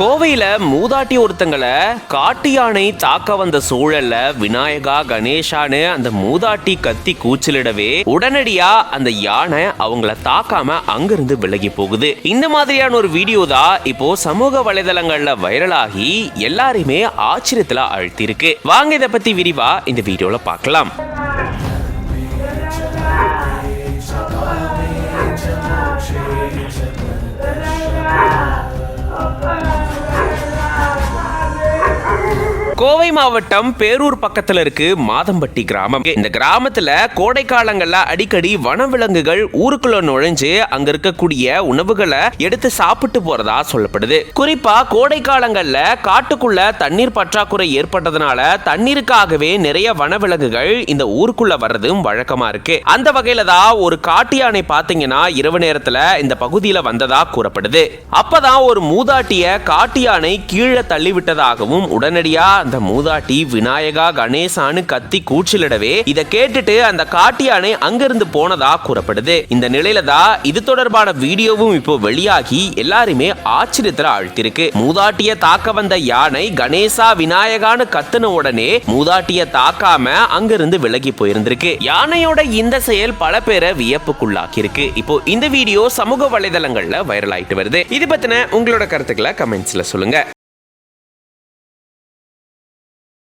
கோவையில மூதாட்டி ஒருத்தங்களை காட்டு யானை தாக்க வந்த சூழல்ல விநாயகா கணேசான்னு அந்த மூதாட்டி கத்தி கூச்சலிடவே உடனடியா அந்த யானை அவங்கள தாக்காம அங்கிருந்து விலகி போகுது. இந்த மாதிரியான ஒரு வீடியோ தான் இப்போ சமூக வலைதளங்கள்ல வைரலாகி எல்லாரையுமே ஆச்சரியத்துல அழுத்திருக்கு. வாங்க இதை பத்தி விரிவா இந்த வீடியோல பார்க்கலாம். கோவை மாவட்டம் பேரூர் பக்கத்துல இருக்கு மாதம்பட்டி கிராமம். இந்த கிராமத்துல கோடை காலங்கள்ல அடிக்கடி வனவிலங்குகள் ஊருக்குள்ள நுழைஞ்சு அங்க இருக்கக்கூடிய உணவுகளை எடுத்து சாப்பிட்டு போறதா சொல்லப்படுது. குறிப்பா கோடை காலங்கள்ல காட்டுக்குள்ள தண்ணீர் பற்றாக்குறை ஏற்பட்டதுனால தண்ணீருக்காகவே நிறைய வனவிலங்குகள் இந்த ஊருக்குள்ள வர்றதும் வழக்கமா இருக்கு. அந்த வகையில தான் ஒரு காட்டு யானை பாத்தீங்கன்னா இரவு நேரத்துல இந்த பகுதியில வந்ததா கூறப்படுது. அப்பதான் ஒரு மூதாட்டிய காட்டு யானை கீழே தள்ளி விட்டதாகவும் உடனடியா அந்த மூதாட்டி விநாயகா கணேசான்னு கத்தி கூச்சலிடவே இதை கேட்டுட்டு அந்த காட்டு யானை அங்கிருந்து போனதா கூறப்படுது. இந்த நிலையில தான் இது தொடர்பான வீடியோவும் இப்போ வெளியாகி எல்லாருமே ஆச்சரியத்துல ஆழ்த்திருக்கு. மூதாட்டிய தாக்க வந்த யானை கணேசா விநாயகான்னு கத்துன உடனே மூதாட்டிய தாக்காம அங்கிருந்து விலகி போயிருந்திருக்கு. யானையோட இந்த செயல் பல பேரை வியப்புக்குள்ளாக்கி இருக்கு. இப்போ இந்த வீடியோ சமூக வலைதளங்கள்ல வைரல் ஆயிட்டு வருது. இது பத்தின உங்களோட கருத்துக்களை கமெண்ட்ஸ்ல சொல்லுங்க.